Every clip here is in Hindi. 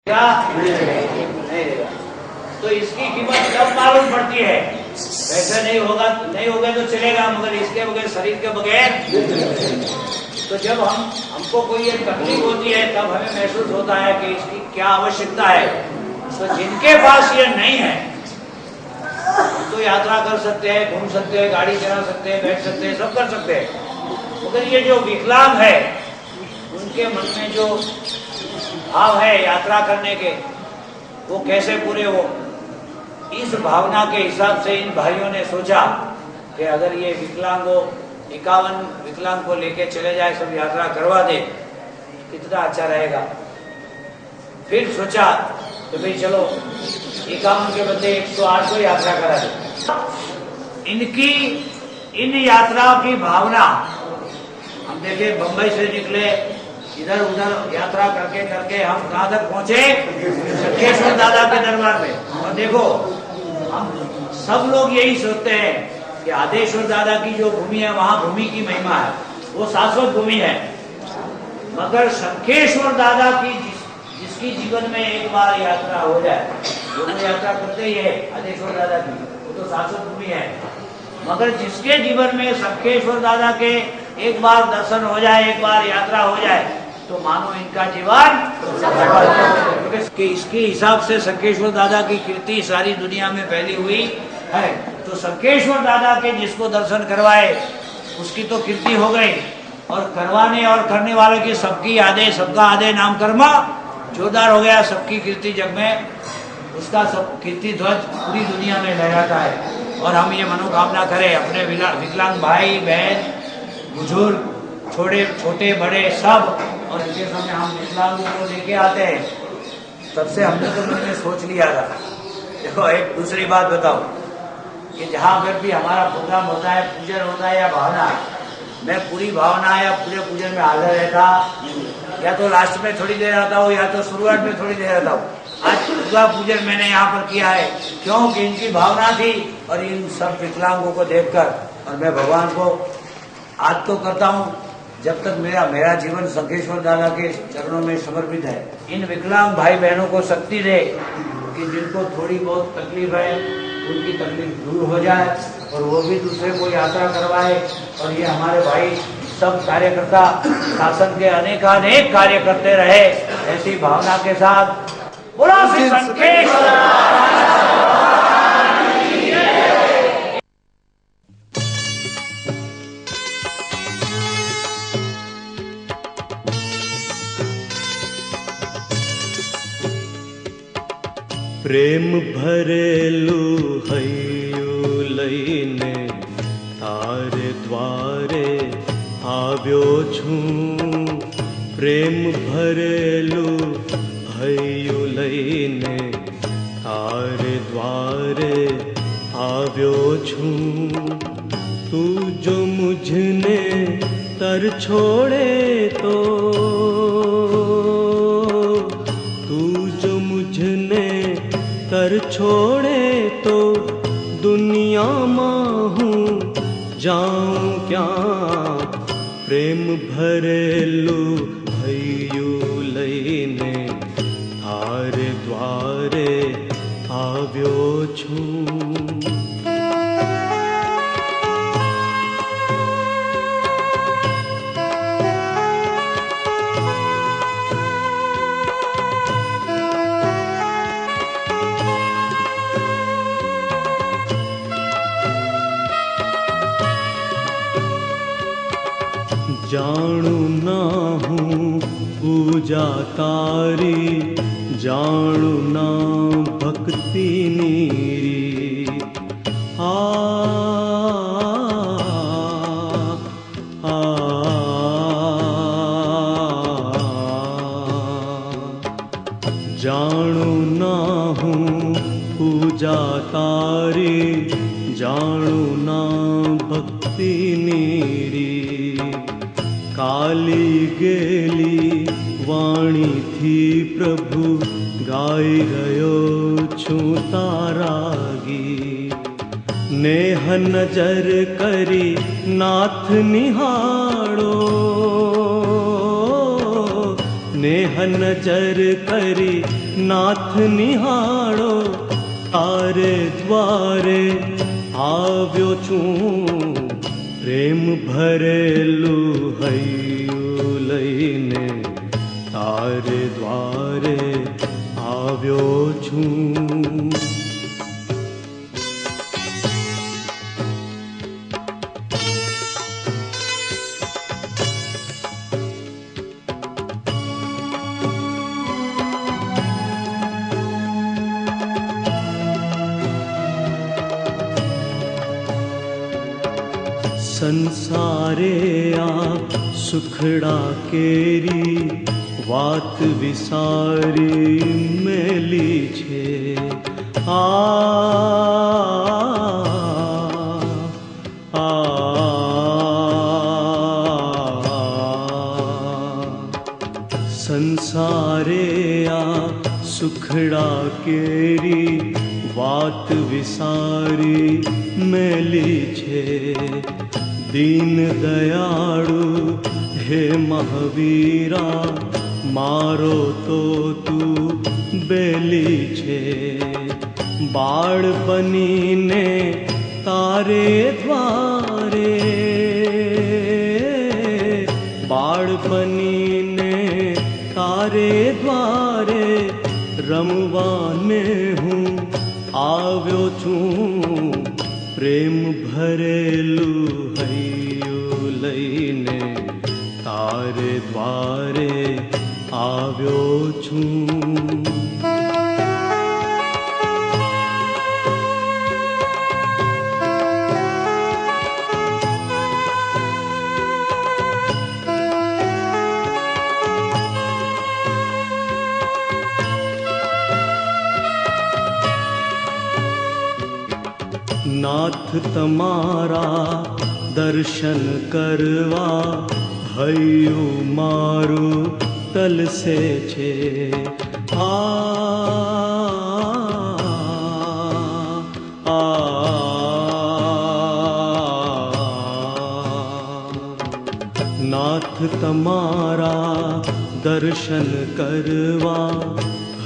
क्या नहीं देगा। तो इसकी कीमत कब मालूम पड़ती है? पैसे नहीं होगा तो चलेगा, मगर इसके बगैर, शरीर के बगैर। तो जब हमको कोई एक तकलीफ होती है तब हमें महसूस होता है कि इसकी क्या आवश्यकता है। तो जिनके पास ये नहीं है तो यात्रा कर सकते हैं, घूम सकते हैं, गाड़ी चला सकते हैं, बैठ सकते हैं, सब कर सकते हैं। मगर ये जो विकलांग है उनके मन में जो भाव है यात्रा करने के, वो कैसे पूरे हो? इस भावना के हिसाब से इन भाइयों ने सोचा कि अगर ये विकलांग 51 विकलांग को लेके चले जाए, सब यात्रा करवा दे, कितना अच्छा रहेगा। फिर सोचा तो भाई चलो 51 के बदले 108 को यात्रा करा दे। इनकी इन यात्रा की भावना, हम देखे बंबई से निकले, इधर उधर यात्रा करके करके हम कहाँ तक पहुंचे? सखेश्वर दादा के दरबार में। और देखो, हम सब लोग यही सोचते हैं कि आदेश्वर दादा की जो भूमि है वहां भूमि की महिमा है, वो शाश्वत भूमि है। मगर शंखेश्वर दादा की जिसकी जीवन में एक बार यात्रा हो जाए, वो तो यात्रा करते ही है आदेश्वर दादा की, वो तो शाश्वत भूमि है। मगर जिसके जीवन में शंखेश्वर दादा के एक बार दर्शन हो जाए, एक बार यात्रा हो जाए, तो मानो इनका जीवन, क्योंकि इसके हिसाब से शंखेश्वर दादा की कीर्ति सारी दुनिया में फैली हुई है। तो शंखेश्वर दादा के जिसको दर्शन करवाए उसकी तो कीर्ति हो गई, और करवाने और करने वालों की सबकी यादें, सबका आदे नाम कर्मा जोरदार हो गया। सबकी कीर्ति जग में, उसका सब कीर्ति ध्वज पूरी दुनिया में लहराता है। और हम ये मनोकामना करें अपने विकलांग भाई बहन, बुजुर्ग, छोटे बड़े सब, और इनके समय हम विकलांगों को लेके आते हैं, तब से हमने तो मैंने सोच लिया था। देखो, एक दूसरी बात बताओ कि जहाँ पर भी हमारा प्रोग्राम होता है, पूजन होता है या भावना, मैं पूरी भावना या पूरे पूजन में हाजिर रहता, या तो लास्ट में थोड़ी देर आता हूँ, या तो शुरुआत में थोड़ी देर आता हूँ। आज पूरा पूजन मैंने यहाँ पर किया है, क्योंकि इनकी भावना थी, और इन सब विकलांगों को देखकर, और मैं भगवान को आज तो करता हूँ जब तक मेरा जीवन शंखेश्वर दादा के चरणों में समर्पित है। इन विकलांग भाई बहनों को शक्ति दे कि जिनको थोड़ी बहुत तकलीफ है उनकी तकलीफ दूर हो जाए, और वो भी दूसरे को यात्रा करवाए। और ये हमारे भाई सब कार्यकर्ता शासन के अनेकानेक कार्य करते रहे, ऐसी भावना के साथ। बोलो श्री शंखेश्वर। प्रेम भरेलू हयू लईने तारे द्वारे આવ્યો છું। प्रेम भरेलू हयू लईने तारे द्वारे આવ્યો છું। तू जो मुझने तर छोड़े तो, कर छोड़े तो दुनिया माहूँ जाऊँ क्या। प्रेम भरेलू भयू लईने थारे द्वारे આવ્યો છું। जाणू ना हूँ पूजा तारी, जाणू ना भक्ति नीरी। आ जाणू ना हूँ पूजा तारी, जाणू ना भक्ति नीरी। काली गेली वाणी थी प्रभु गाई रयो छू तारा गीत। नेह नजर करी नाथ निहाड़ो, नेह नजर करी नाथ निहाळो, तारे द्वारे આવ્યો છું, પ્રેમ ભરેલું હૈયું લઈને તારે દ્વારે આવ્યો છું. સંસારે આ સુખડા કેરી વાત વિસારી મેલી છે. સંસારે આ સુખડા કેરી વાત વિસારી મેલી છે. दीन दयाळु हे महावीरा, मारो तो तू बेली छे. बाळ बनीने तारे द्वारे, बाळ बनीने तारे द्वारे रमवाने हूँ આવ્યો છું. પ્રેમ ભરેલું હૈયું લઈને તારે દ્વારે આવ્યો છું. નાથ તમારા દર્શન કરવા હૈયું મારું તલસે છે. નાથ તમારા દર્શન કરવા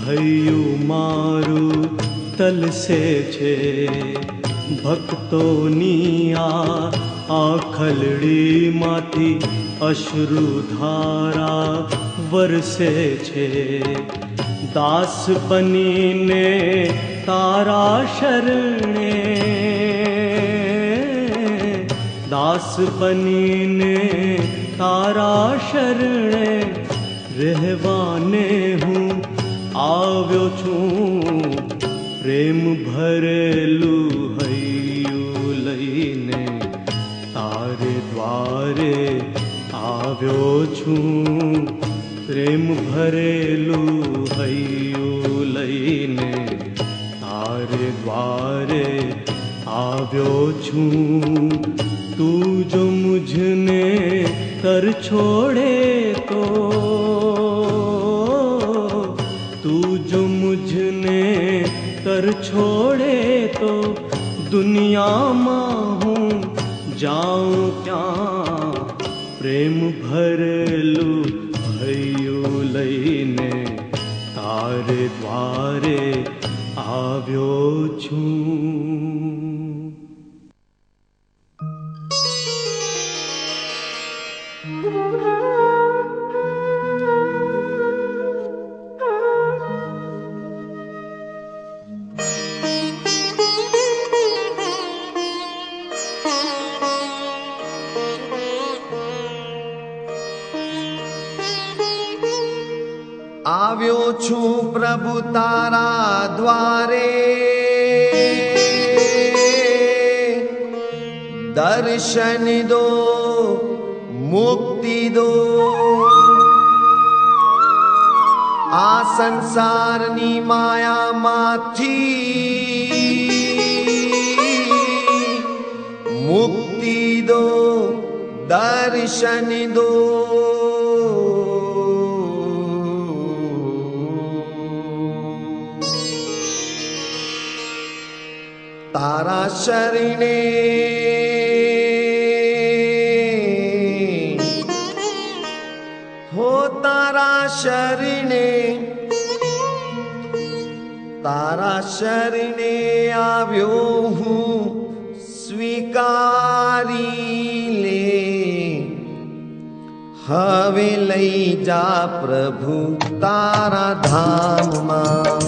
હૈયું મારું તલસે છે. ભક્તોની આ આખલડીમાંથી અશ્રુધારા વરસે છે. દાસ બનીને તારા શરણે, દાસ બનીને તારા શરણે રહેવાને હું આવ્યો છું. પ્રેમ ભરેલું હૈયું લઈને તારે દ્વારે આવ્યો છું. પ્રેમ ભરેલું હૈયું લઈને તારે દ્વારે આવ્યો છું. તું જો મુझने कर छोड़े तो, तू जो मुझने कर छोड़े तो दुनियाમાં હું જાઉં ક્યાં. પ્રેમ ભરેલું હૈયું લઈને તારે દ્વારે આવ્યો છું. આવ્યો છું પ્રભુ તારા દ્વારે, દર્શન દો મુક્તિ દો. આ સંસારની માયામાંથી મુક્તિ દો, દર્શન દો. તારા શરણે હો, તારા શરણે આવ્યો હું સ્વીકારી લે હવે લઈ જા પ્રભુ તારા ધામમાં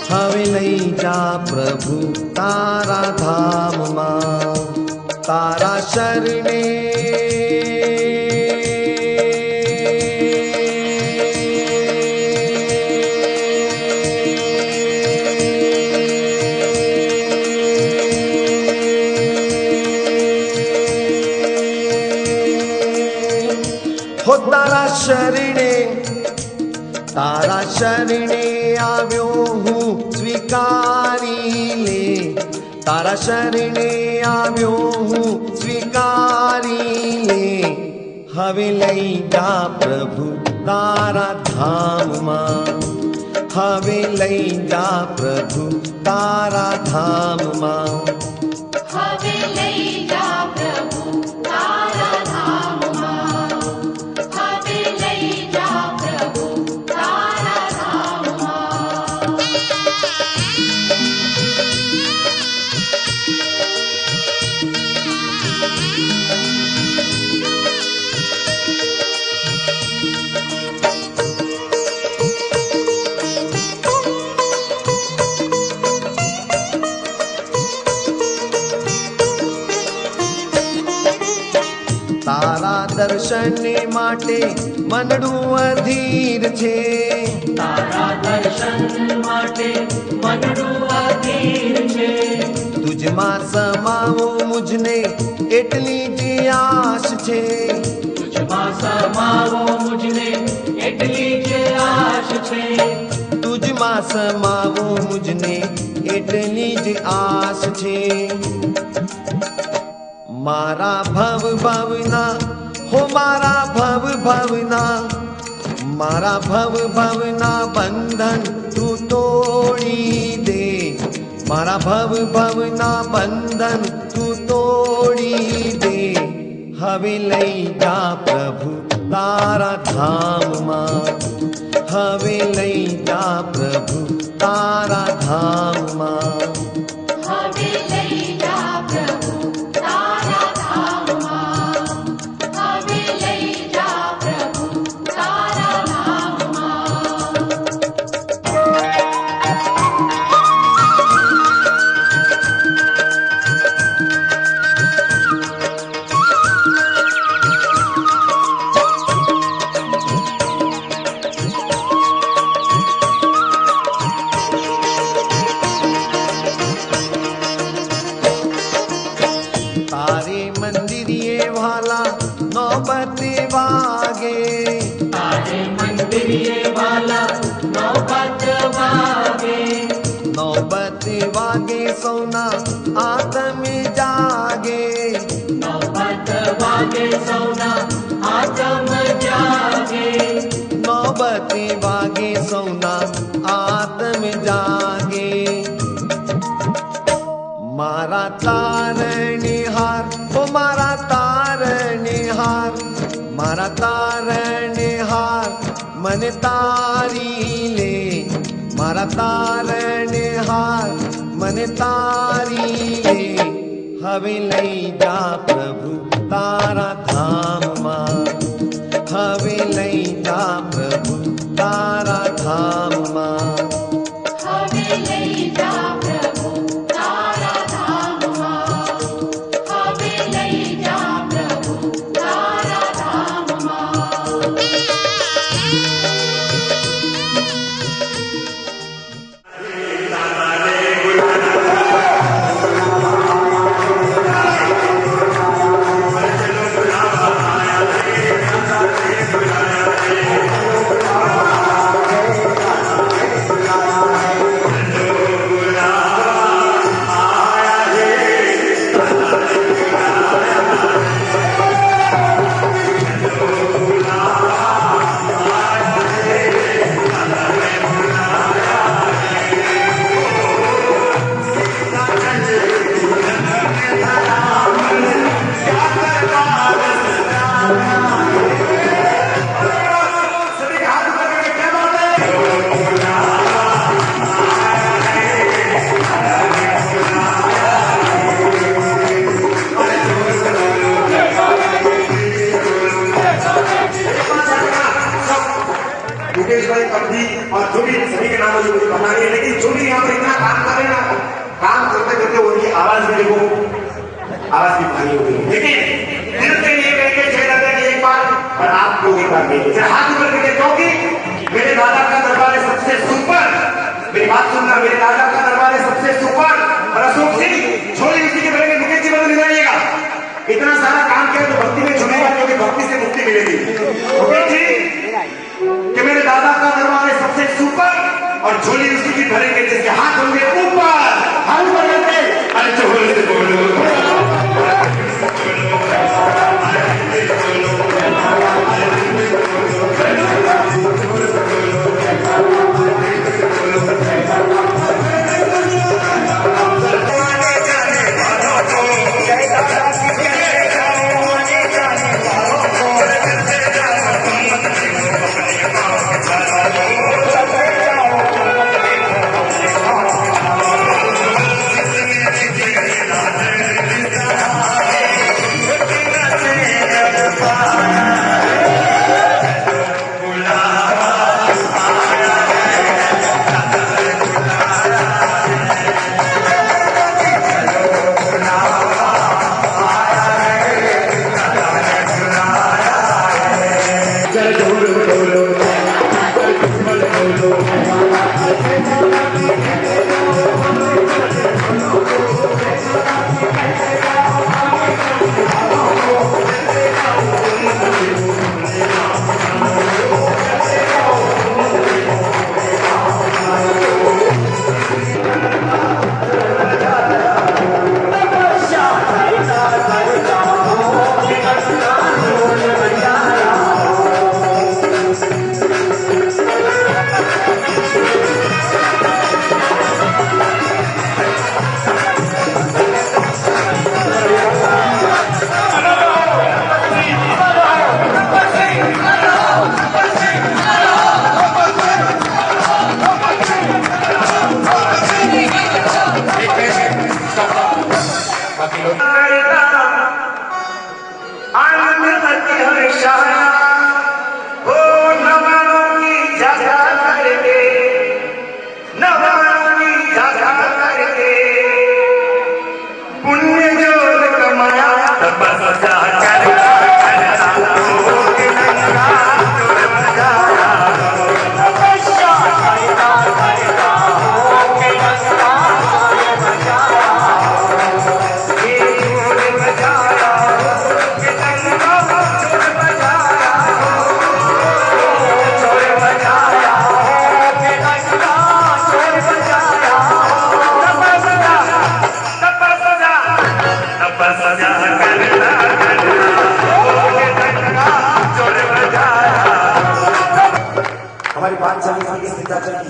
હવે લઈ જા પ્રભુ તારા ધામમાં તારા શરણે તારા શરણે આવ્યો હું સ્વીકારી લે તારા શરણે આવ્યો હું સ્વીકારી લે હવે લઈ જા પ્રભુ તારા ધામમાં હવે લઈ જા પ્રભુ તારા ધામમાં હવે લઈ જા પ્રભુ તારા ધામમાં હવે લઈ જા પ્રભુ તારા ધામમાં તારા દર્શન માટે મનડું અધીર છે તારા દર્શન માટે મનડું અધીર છે તુજમાં સમાવો મુજને એટલી જ આશ છે તુજમાં સમાવો મુજને એટલી જ આશ છે તુજમાં સમાવો મુજને એટલી જ આશ છે મારા ભવ ભવના હો મારા ભવ ભવના મારા ભવ ભવના બંધન તું તોડી દે મારા ભવ ભવના બંધન તું તોડી દે હવે લઈ જા પ્રભુ તારા ધામમાં હવે લઈ જા પ્રભુ તારા ધામમાં હવે લઈ જા પ્રભુ તારા ધામમાં હવે લઈ જા પ્રભુ તારા ધામમાં તારે મંદિરિયે વાલા નોબત વાગે તારે મંદિરે વાલા નૌબત વાગે નોબત વાગે સૌના આત્મ જાગે નૌબત વાગે સૌના આત્મ જાગે નોબત વાગે સૌના આત્મ જાગે મારા તારણહાર ઓ મારા તારણહાર મારા તારણહાર મને તારી લે મારા તારણહાર મને તારી લે હવે લઈ જા પ્રભુ તારા ધામમાં હવે લઈ જા પ્રભુ તારા ધામમાં હવે લઈ જા પ્રભુ તારા ધામમાં હવે લઈ જા પ્રભુ તારા ધામમાં હે सभी के नाम मुझे पता नहीं है, लेकिन जो भी यहाँ पर इतना काम कर रहे हैं ना, काम करते करते उनकी आवाज मेरे को आवाज भी भारी हो गई, लेकिन दिल से ये कहते जय दादा की एक बार और आप लोग एक बार कहिए हाथ ऊपर करके, क्योंकि मेरे दादा का दरबार है सबसे सुपर। मेरी बात सुनना, मेरे दादा का दरबार है सबसे सुपर। और अशोक सिंह छोड़ी उसी के बड़े मुकेश जी बदल जाइएगा, इतना सारा काम किया तो भक्ति में जुड़ेगा, क्योंकि भक्ति से मुक्ति मिलेगी। मुकेश जी कि मेरे दादा का दरबार है सबसे सुपर और झोली उसी की भरेंगे जिसके हाथ होंगे ऊपर, हाथ ऊपर करके अरे झोली से बोलो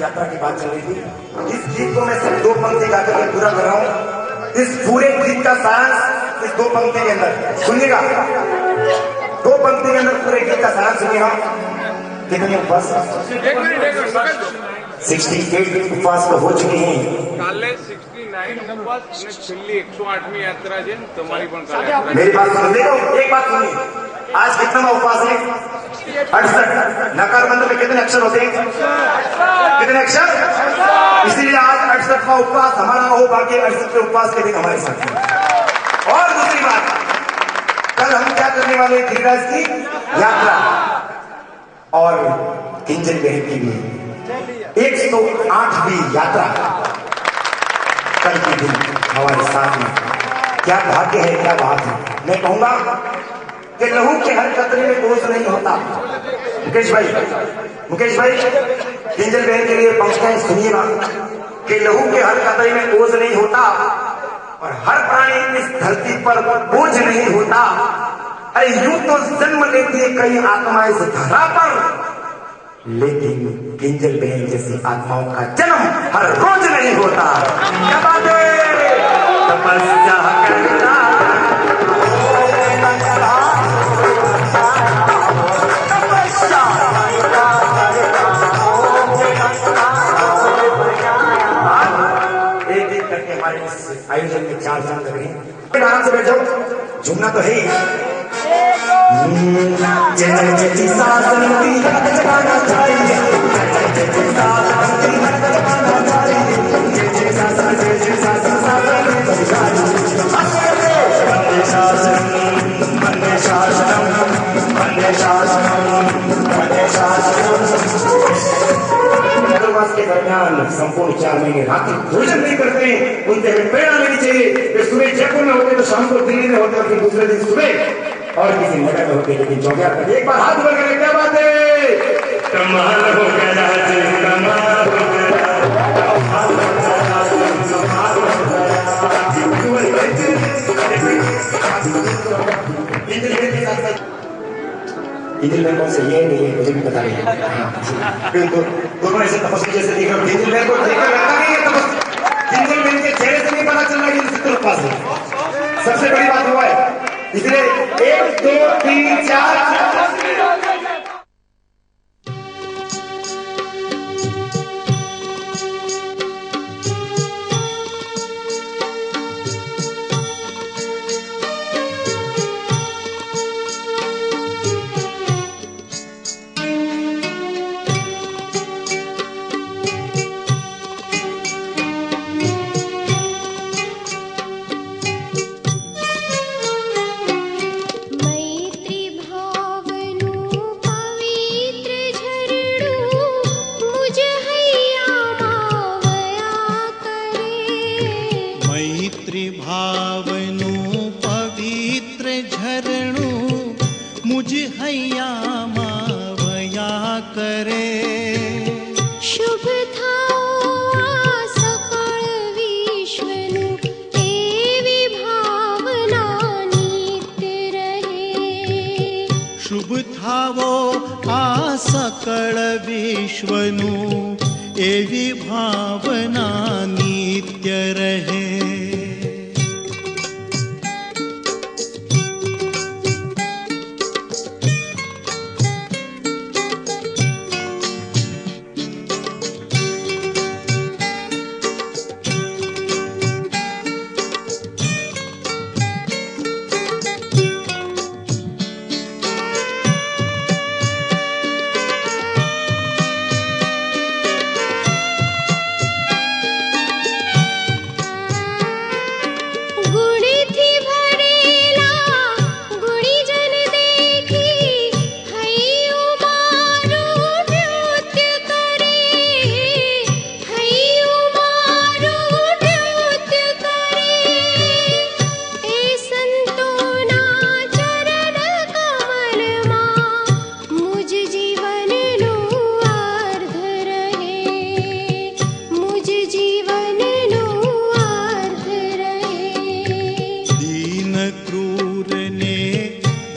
यात्रा की बात चल रही थी। इस गीत को मैं सिर्फ दो पंक्ति गाकर के पूरा कर रहा हूँ। इस पूरे गीत का सारांश इस दो पंक्ति के अंदर सुनिएगा। दो पंक्ति के अंदर पूरे गीत का सारांश सुनिएगा। कितने उपवास? 68 उपवास तो हो चुके हैं। काले 69 उपवास અને છેલ્લી 108મી યાત્રા છે તમારી પણ કાલે યાત્રા। मेरी बात सुन देखो, एक बात सुनिए, आज कितना उपवास है? 68। नकार बंद में कितने अक्षर होते हैं? कितने अक्षर? इसीलिए आज 68वां उपवास हमारा हो, बाकी 68वें उपवास के दिन हमारे साथ हैं। और दूसरी बात, कल हम क्या करने वाले हैं? धीरज की यात्रा और किंजल बहन की भी 108वीं यात्रा कल के दिन हमारे साथ में। क्या भाग्य है, क्या बात है। मैं कहूंगा कि लहू के हर कतरे में दोष नहीं होता। मुकेश भाई किंजल बहन के लिए पहुंचते हैं, सुनिएगा कि लहू के हर कतरे में बोझ नहीं होता और हर प्राणी इस धरती पर बोझ नहीं होता। अरे यूं तो जन्म लेती है कई आत्माएं इस धरा पर, लेकिन किंजल बहन जैसी आत्माओं का जन्म हर रोज नहीं होता। क्या बात है? तपस्या करना एक करके हमारे इस आयोजन में 4 चांद लगे। आराम से बैठ जाओ, झूमना तो है ही। जय जय जय सासन की याद जगाना चाहिए, जय जय जय सासन की संपूर्ण 4 महीने रात्रि भोजन नहीं करते हैं, उनसे हमें प्रेरणा लेनी चाहिए। वे सुबह जयपुर में होते तो शाम को दिल्ली में होते और फिर दूसरे दिन सुबह और किसी नगर में होते, लेकिन चौकियार पर एक बार हाथ ऊपर करें, क्या बात है, कमाल हो गया, कमाल हो गया। इंजीनियर कौन से, ये नहीं है, मुझे भी पता नहीं है। दोनों ऐसे तपस्वी जैसे दिख रहे, इंजीनियर को देखकर लगता नहीं है तपस्वी, इंजीनियर के चेहरे से नहीं पता चल रहा है कि चित्र पास है। सबसे बड़ी बात हुआ है, इसलिए 1 2 3 4 सकळ विश्वनु एवी भावना नित्य रहे।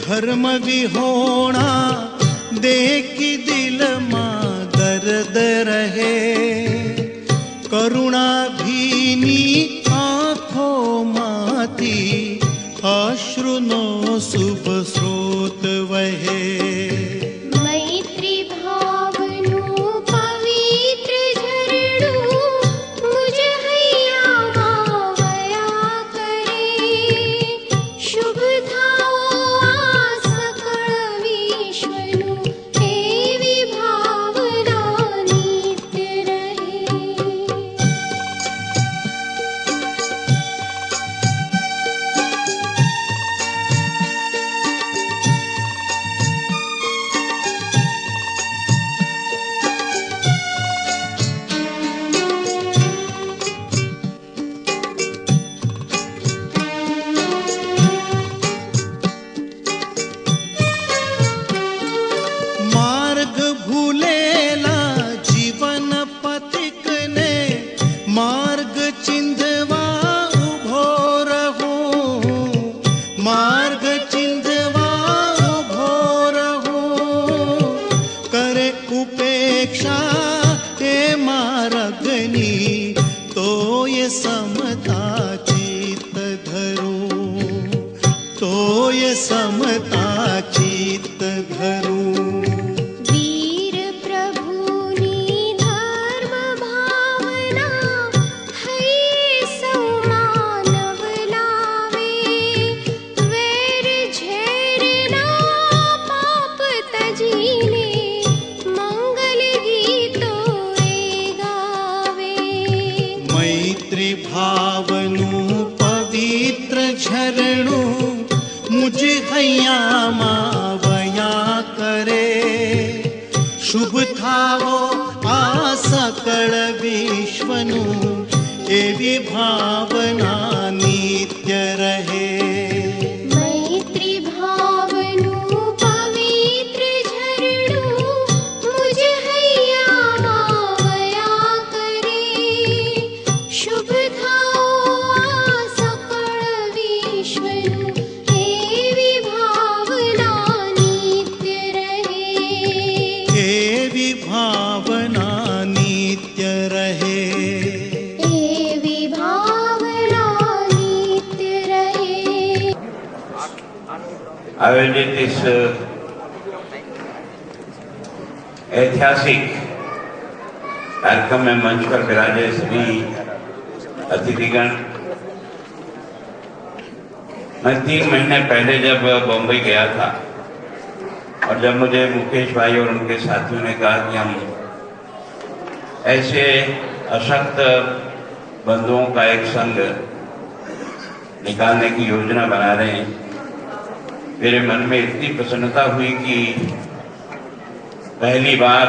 धर्म विहोणा देखी दिल मा दर्द रहे। करुणा भीनी आँखों माती अश्रुनो शुभ स्रोत वहे। मार्ग चिंधवा उभो रहो, मार्ग चिंधवा उभो रहो। करे उपेक्षा हे मार्गनी, तो ये समता चित धरो, तो ये समता चित धरो। मैत्री भावनु पवित्र झरणु, मुझ हैया मावया करे। शुभ थावो आसक सकल विश्वनु एवी भावना नित्य रहे। मैत्री भावनु पवित्र झरणु मुझ हैया मावया करे। शुभ थाओ आ सकल विश्वनु एवी भावना नित्य रहे। एवी भावना नित्य रहे। एवी भावना नित्य रहे। आयोजित इस ऐतिहासिक कार्यक्रम में मंच पर विराजे सभी अतिथिगण, मैं 3 महीने पहले जब बम्बई गया था और जब मुझे मुकेश भाई और उनके साथियों ने कहा कि हम ऐसे अशक्त बंधुओं का एक संघ निकालने की योजना बना रहे हैं, मेरे मन में इतनी प्रसन्नता हुई कि पहली बार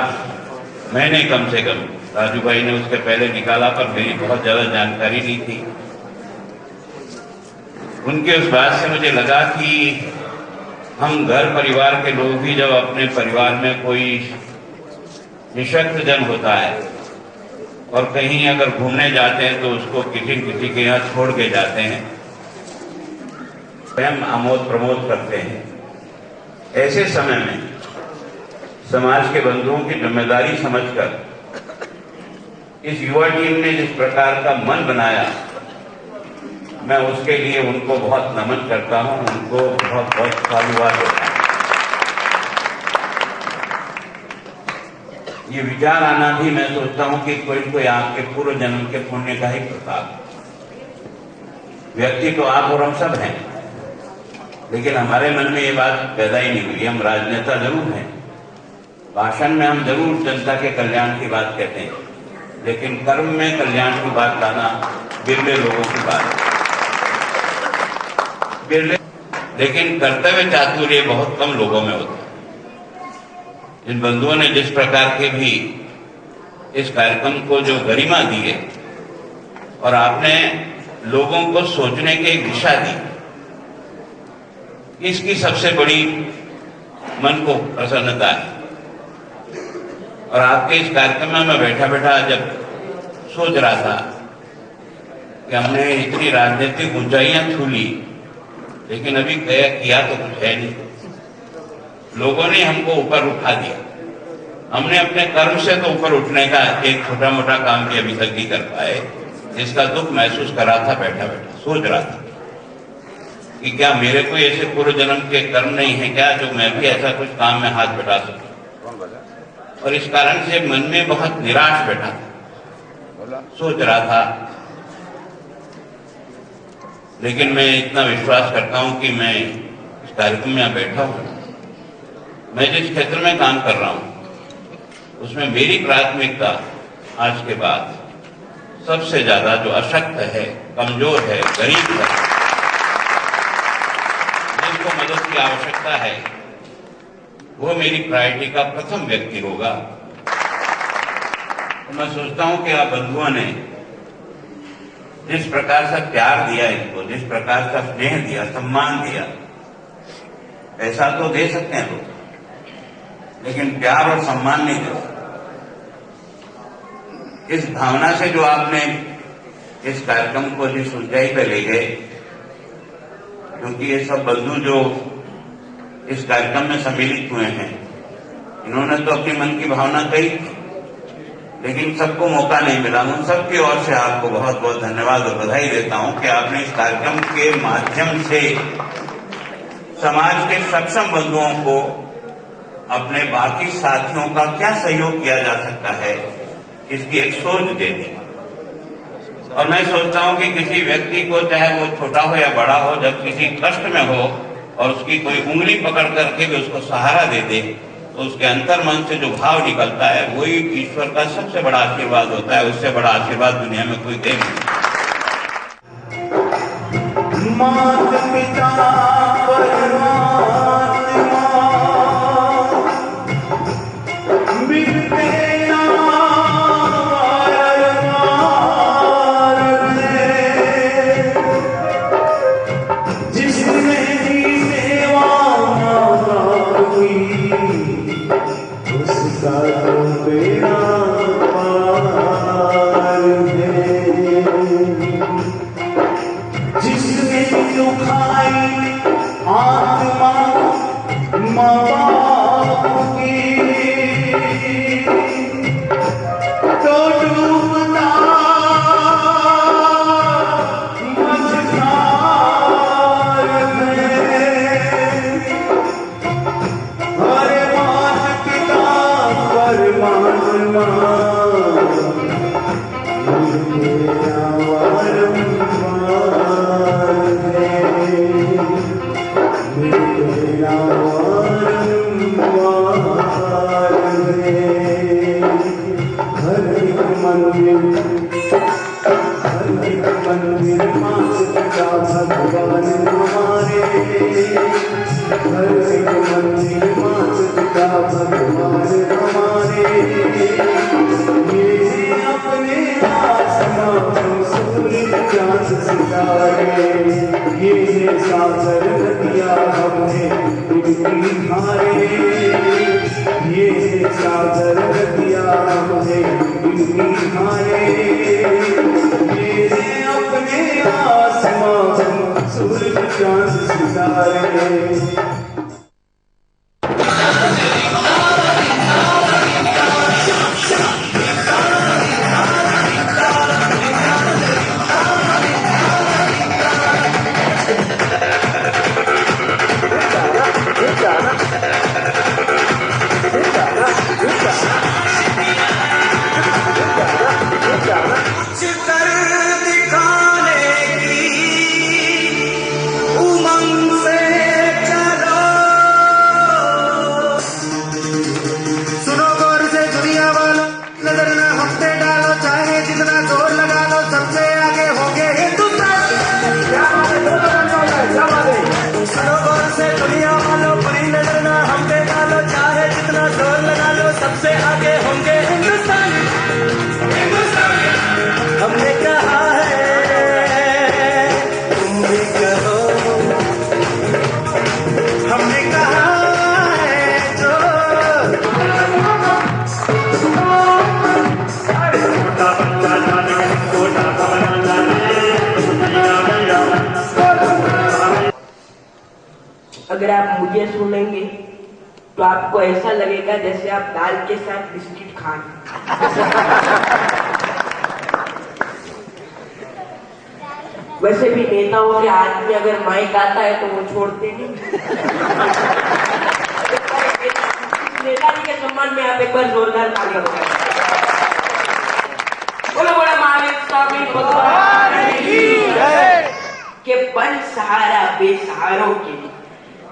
मैंने कम से कम, राजू भाई ने उसके पहले निकाला पर मेरी बहुत ज्यादा जानकारी नहीं थी। उनके उस बात से मुझे लगा कि हम घर परिवार के लोग भी जब अपने परिवार में कोई निशक्त जन होता है और कहीं अगर घूमने जाते हैं तो उसको किसी किसी के यहाँ छोड़ के जाते हैं, स्वयं आमोद प्रमोद करते हैं। ऐसे समय में समाज के बंधुओं की जिम्मेदारी समझकर इस युवा टीम ने जिस प्रकार का मन बनाया, मैं उसके लिए उनको बहुत नमन करता हूं, उनको बहुत बहुत साधुवाद देता हूं। ये विचार आना भी मैं सोचता हूं कि कोई कोई आपके पूर्व जन्म के पुण्य का ही प्रताप। व्यक्ति तो आप और हम सब हैं, लेकिन हमारे मन में ये बात पैदा ही नहीं हुई। हम राजनेता जरूर हैं, भाषण में हम जरूर जनता के कल्याण की बात कहते हैं, लेकिन कर्म में कल्याण की बात लाना बिरले लोगों की बात है। बिरले, लेकिन कर्तव्य चातुर्य बहुत कम लोगों में होता है। इन बंधुओं ने जिस प्रकार के भी इस कार्यक्रम को जो गरिमा दी है और आपने लोगों को सोचने की एक दिशा दी, इसकी सबसे बड़ी मन को प्रसन्नता है। और आपके इस कार्यक्रम में मैं बैठा बैठा जब सोच रहा था कि हमने इतनी राजनीतिक ऊंचाइयां छू ली, लेकिन अभी किया तो कुछ है नहीं। लोगों ने हमको ऊपर उठा दिया। हमने अपने कर्म से तो ऊपर उठने का एक छोटा मोटा काम भी अभी तक नहीं कर पाए, जिसका दुख महसूस कर रहा था। बैठा बैठा सोच रहा था कि क्या मेरे कोई ऐसे पूर्व जन्म के कर्म नहीं है क्या जो मैं भी ऐसा कुछ काम में हाथ बैठा सकूं। और इस कारण से मन में बहुत निराश बैठा था, सोच रहा था। लेकिन मैं इतना विश्वास करता हूं कि मैं इस कार्यक्रम में बैठा हूं, मैं जिस क्षेत्र में काम कर रहा हूं उसमें मेरी प्राथमिकता आज के बाद सबसे ज्यादा जो अशक्त है, कमजोर है, गरीब है, जिनको मदद की आवश्यकता है, वो मेरी प्रायोरिटी का प्रथम व्यक्ति होगा। तो मैं सोचता हूं कि आप बंधुओं ने जिस प्रकार से प्यार दिया इनको, जिस प्रकार का स्नेह दिया, सम्मान दिया, पैसा तो दे सकते हैं लोग, लेकिन प्यार और सम्मान नहीं दे सकते। इस भावना से जो आपने इस कार्यक्रम को जिस ऊंचाई पे ले गए, क्योंकि ये सब बंधु जो इस कार्यक्रम में सम्मिलित हुए हैं, इन्होंने तो अपनी मन की भावना कही, लेकिन सबको मौका नहीं मिला। उन सबकी ओर से आपको बहुत बहुत धन्यवाद और बधाई देता हूं कि आपने इस कार्यक्रम के माध्यम से समाज के सक्षम बंधुओं को अपने बाकी साथियों का क्या सहयोग किया जा सकता है, इसकी एक सोच दे दी। और मैं सोचता हूं कि किसी व्यक्ति को, चाहे वो छोटा हो या बड़ा हो, जब किसी कष्ट में हो और उसकी कोई उंगली पकड़ करके भी उसको सहारा दे दे, तो उसके अंतर मन से जो भाव निकलता है वही ईश्वर का सबसे बड़ा आशीर्वाद होता है। उससे बड़ा आशीर्वाद दुनिया में कोई दे नहीं। माता पिता परमात्मा जिसने दुखाई आत्मा माँ बाप की तो डूबता मझधार में हरे मात पिता परमात्मा मेरा वारंवार है मेरा वारंवार है हर एक मंदिर मात पिता भगवान हमारे हर एक मंदिर मात पिता भगवान हमारे ये अपने आसमान सूरज चांद सितारे ये सागर नदिया हमने इनकी हारे ये सागर नदिया हमने इनकी हारे ये अपने आसमान सूरज चांद सितारे अगर आप मुझे सुनेंगे तो आपको ऐसा लगेगा जैसे आप दाल के साथ बिस्किट खाएं। वैसे भी नेताओं के हाथ में अगर माइक आता है तो वो छोड़ते नहीं। नेताजी के सम्मान में आप एक बार जोरदार ताली बजाएं। बोलो बोलो महावीर स्वामी भगवान की जय। के बन सहारा बेसहारों के लिए,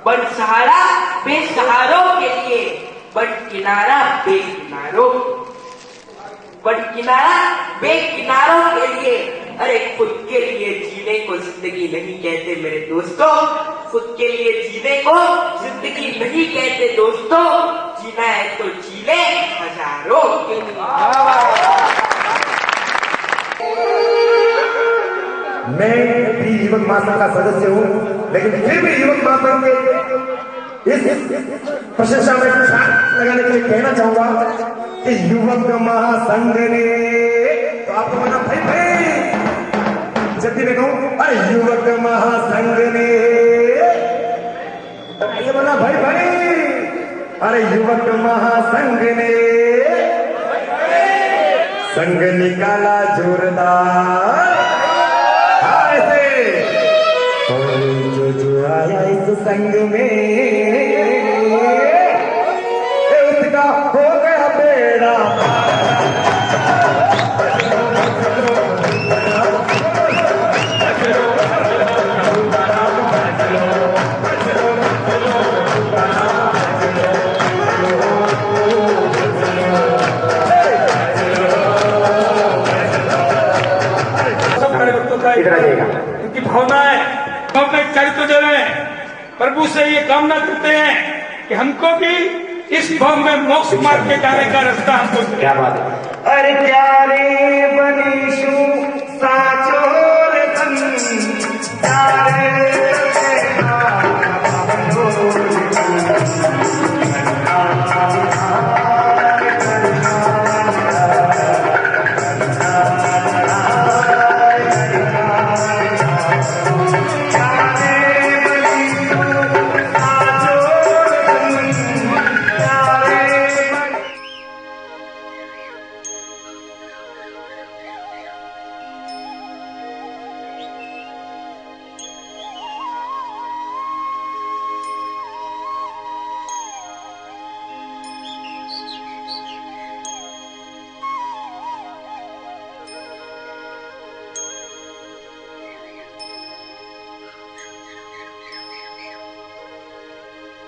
बन सहारा बेसहारों के लिए, बन किनारा बेकिनारों, बन किनारा बेकिनारों के लिए। अरे खुद के लिए जीने को जिंदगी नहीं कहते मेरे दोस्तों, खुद के लिए जीने को जिंदगी नहीं कहते दोस्तों, जीना है तो जी ले हजारों के लिए। मैं भी युवक महासंघ का सदस्य हूँ, लेकिन फिर भी युवक महासंघ के इस प्रशंसा में लगाने के लिए कहना चाहूंगा कि युवक महासंघ ने तो आपको बना भाई भाई जब भी मैं कहूँ अरे युवक महासंघ ने ये बना भाई भाई अरे युवक महासंघ ने संघ निकाला जोरदार जो आया इस संग में उसका हो गया बेड़ा। उनकी भावनाएं अपने चरित्र जो है प्रभु से ये कामना करते हैं कि हमको भी इस भाव में मोक्ष मार्ग के जाने का रास्ता हमको। क्या बात है। अरे प्यारे बनीशु साचोर धन प्यारे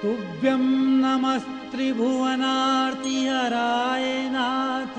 तुभ्यं नमस्त्रिभुवनार्तिहराय नाथ